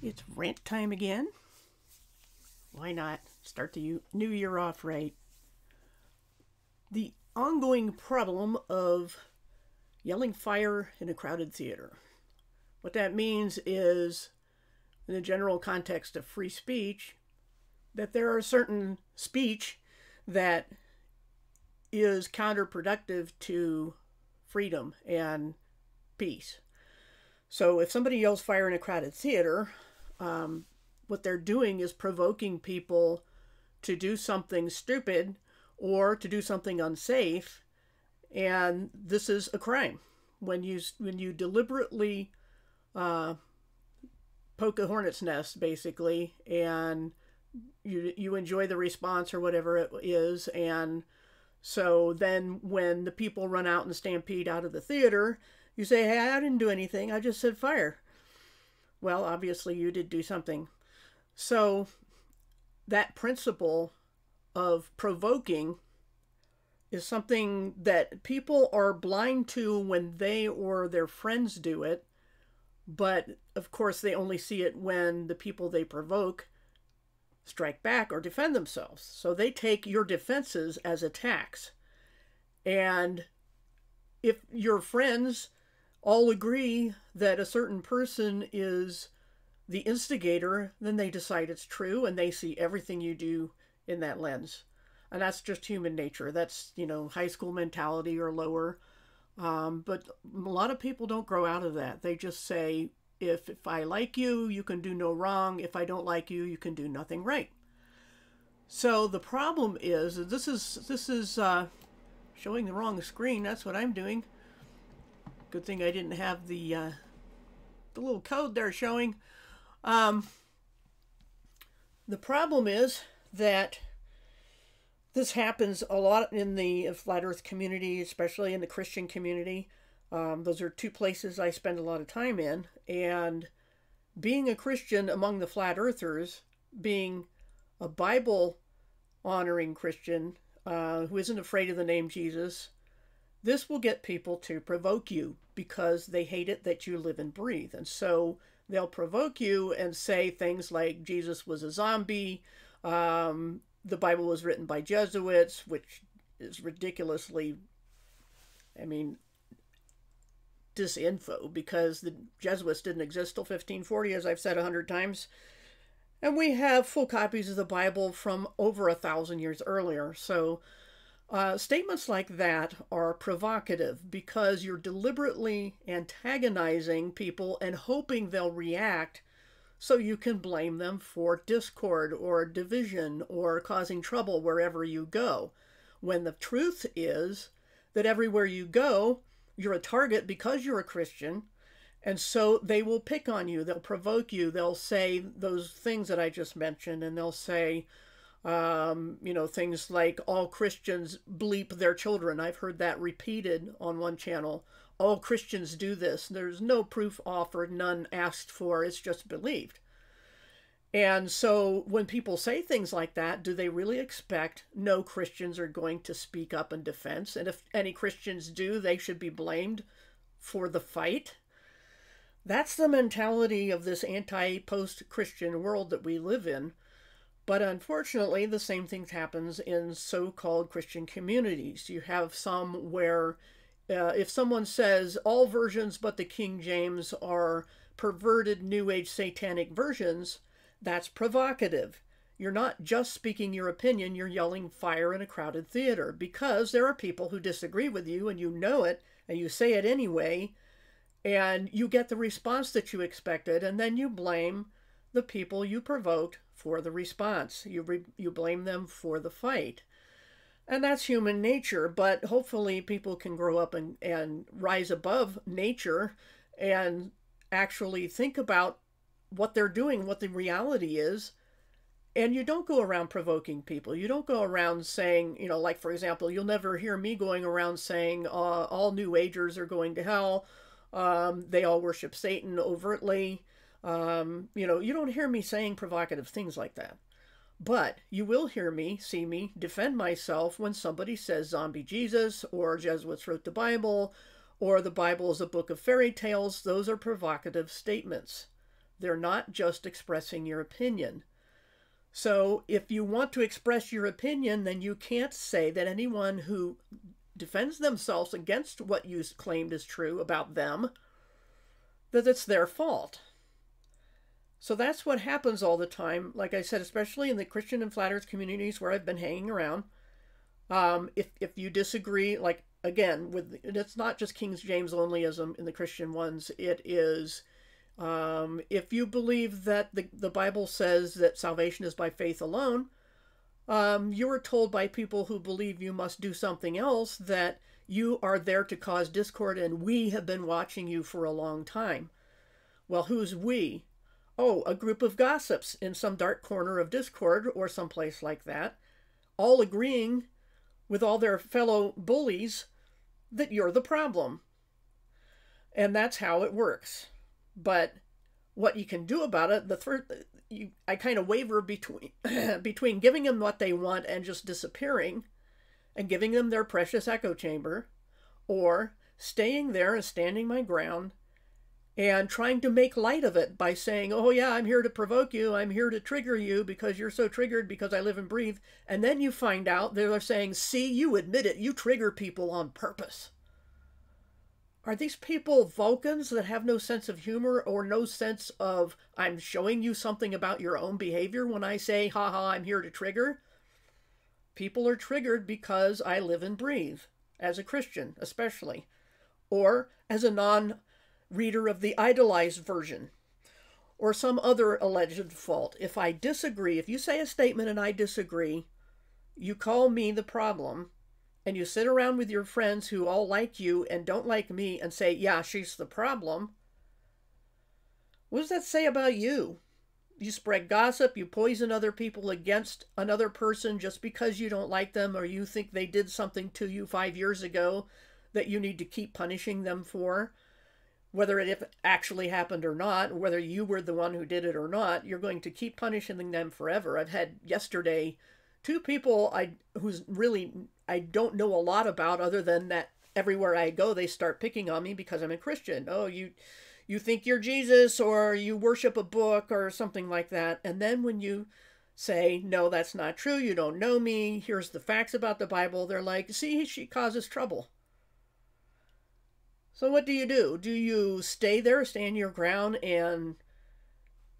It's rant time again. Why not start the new year off right? The ongoing problem of yelling fire in a crowded theater. What that means is, in the general context of free speech, that there are certain speech that is counterproductive to freedom and peace. So if somebody yells fire in a crowded theater, what they're doing is provoking people to do something stupid or to do something unsafe, and this is a crime. When you deliberately poke a hornet's nest, basically, and you enjoy the response or whatever it is, and so then when the people run out and stampede out of the theater, you say, "Hey, I didn't do anything. I just said fire." Well, obviously you did do something. So that principle of provoking is something that people are blind to when they or their friends do it. But of course, they only see it when the people they provoke strike back or defend themselves. So they take your defenses as attacks. And if your friends all agree that a certain person is the instigator, then they decide it's true and they see everything you do in that lens. And that's just human nature. That's, high school mentality or lower. But a lot of people don't grow out of that. They just say, if I like you, you can do no wrong. If I don't like you, you can do nothing right. So the problem is, this is showing the wrong screen. That's what I'm doing. Good thing I didn't have the little code there showing. The problem is that this happens a lot in the flat earth community, especially in the Christian community. Those are two places I spend a lot of time in. And being a Christian among the flat earthers, being a Bible honoring Christian who isn't afraid of the name Jesus, this will get people to provoke you because they hate it that you live and breathe. And so they'll provoke you and say things like Jesus was a zombie, the Bible was written by Jesuits, which is ridiculously, disinfo, because the Jesuits didn't exist till 1540, as I've said 100 times. And we have full copies of the Bible from over 1,000 years earlier. So statements like that are provocative because you're deliberately antagonizing people and hoping they'll react so you can blame them for discord or division or causing trouble wherever you go. When the truth is that everywhere you go, you're a target because you're a Christian, and so they will pick on you. They'll provoke you. They'll say those things that I just mentioned, and they'll say, things like all Christians bleep their children. I've heard that repeated on one channel. All Christians do this. There's no proof offered, none asked for. It's just believed. And so when people say things like that, do they really expect no Christians are going to speak up in defense? And if any Christians do, they should be blamed for the fight? That's the mentality of this anti-post-Christian world that we live in. But unfortunately, the same thing happens in so-called Christian communities. You have some where if someone says all versions but the King James are perverted New Age satanic versions, that's provocative. You're not just speaking your opinion, you're yelling fire in a crowded theater because there are people who disagree with you and you know it and you say it anyway and you get the response that you expected, and then you blame the people you provoked for the response. You blame them for the fight. And that's human nature, but hopefully people can grow up and rise above nature and actually think about what they're doing, what the reality is. And you don't go around provoking people. You don't go around saying, like, for example, you'll never hear me going around saying all New Agers are going to hell. They all worship Satan overtly. You don't hear me saying provocative things like that. But you will see me defend myself when somebody says zombie Jesus or Jesuits wrote the Bible or the Bible is a book of fairy tales. Those are provocative statements. They're not just expressing your opinion. So if you want to express your opinion, then you can't say that anyone who defends themselves against what you claimed is true about them, that it's their fault. So that's what happens all the time. Like I said, especially in the Christian and flat earth communities where I've been hanging around. If you disagree, like again, it's not just King James onlyism in the Christian ones. It is if you believe that the Bible says that salvation is by faith alone, you are told by people who believe you must do something else that you are there to cause discord and we have been watching you for a long time. Well, who's we? Oh, a group of gossips in some dark corner of Discord or someplace like that, all agreeing with all their fellow bullies that you're the problem. And that's how it works. But what you can do about it, I kind of waver between giving them what they want and just disappearing and giving them their precious echo chamber, or staying there and standing my ground and trying to make light of it by saying, oh yeah, I'm here to provoke you, I'm here to trigger you because you're so triggered because I live and breathe. And then you find out they're saying, see, you admit it, you trigger people on purpose. Are these people Vulcans that have no sense of humor or no sense of, I'm showing you something about your own behavior when I say, haha, I'm here to trigger? People are triggered because I live and breathe, as a Christian especially, or as a non-reader of the idolized version, or some other alleged fault. If I disagree, if you say a statement and I disagree, you call me the problem, and you sit around with your friends who all like you and don't like me and say, yeah, she's the problem. What does that say about you? You spread gossip, you poison other people against another person just because you don't like them or you think they did something to you 5 years ago that you need to keep punishing them for. Whether it actually happened or not, whether you were the one who did it or not, you're going to keep punishing them forever. I've had yesterday 2 people who's really I don't know a lot about, other than that everywhere I go they start picking on me because I'm a Christian. Oh, you think you're Jesus, or you worship a book or something like that. And then when you say, no, that's not true, you don't know me, here's the facts about the Bible, they're like, see, she causes trouble. So what do? Do you stay there, stand your ground, and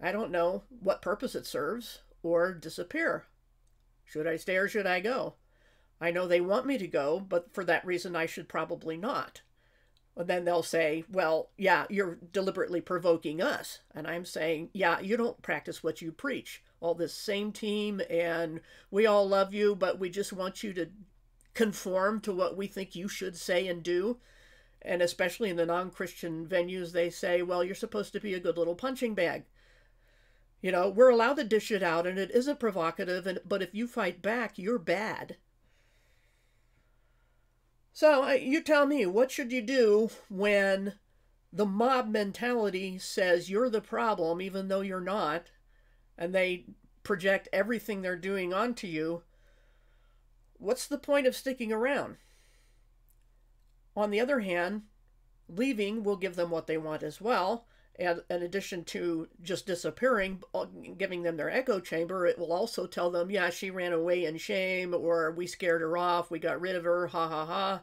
I don't know what purpose it serves, or disappear? Should I stay or should I go? I know they want me to go, but for that reason I should probably not. And then they'll say, well, yeah, you're deliberately provoking us. And I'm saying, yeah, you don't practice what you preach. All this same team, and we all love you, but we just want you to conform to what we think you should say and do. And especially in the non-Christian venues, they say, well, you're supposed to be a good little punching bag. You know, we're allowed to dish it out, and it isn't provocative, but if you fight back, you're bad. So you tell me, what should you do when the mob mentality says you're the problem, even though you're not, and they project everything they're doing onto you? What's the point of sticking around? On the other hand, leaving will give them what they want as well. And in addition to just disappearing, giving them their echo chamber, it will also tell them, yeah, she ran away in shame, or we scared her off, we got rid of her, ha ha ha.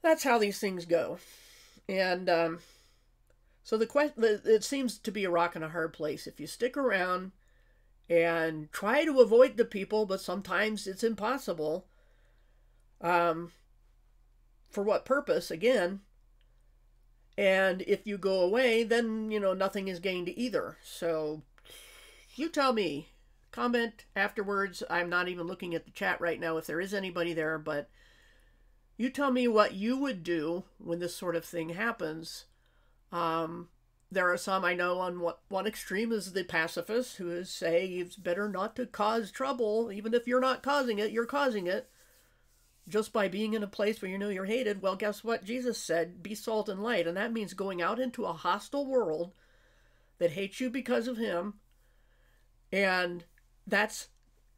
That's how these things go. And so it seems to be a rock and a hard place. If you stick around and try to avoid the people, but sometimes it's impossible. For what purpose, again? And if you go away, then, you know, nothing is gained either. So you tell me. Comment afterwards. I'm not even looking at the chat right now if there is anybody there, but you tell me what you would do when this sort of thing happens. There are some I know on one extreme is the pacifists who say it's better not to cause trouble. Even if you're not causing it, you're causing it. Just by being in a place where you know you're hated. Well, guess what? Jesus said, be salt and light. And that means going out into a hostile world that hates you because of him. And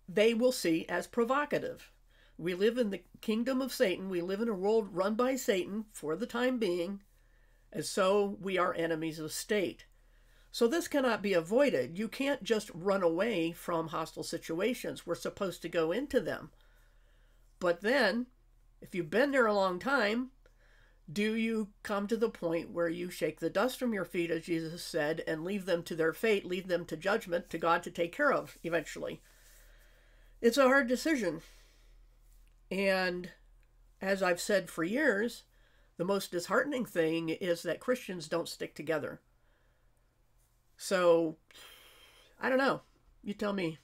they will see as provocative. We live in the kingdom of Satan. We live in a world run by Satan for the time being. And so we are enemies of state. So this cannot be avoided. You can't just run away from hostile situations. We're supposed to go into them. But then, if you've been there a long time, do you come to the point where you shake the dust from your feet, as Jesus said, and leave them to their fate, leave them to judgment, to God to take care of eventually? It's a hard decision. And as I've said for years, the most disheartening thing is that Christians don't stick together. So, I don't know. You tell me.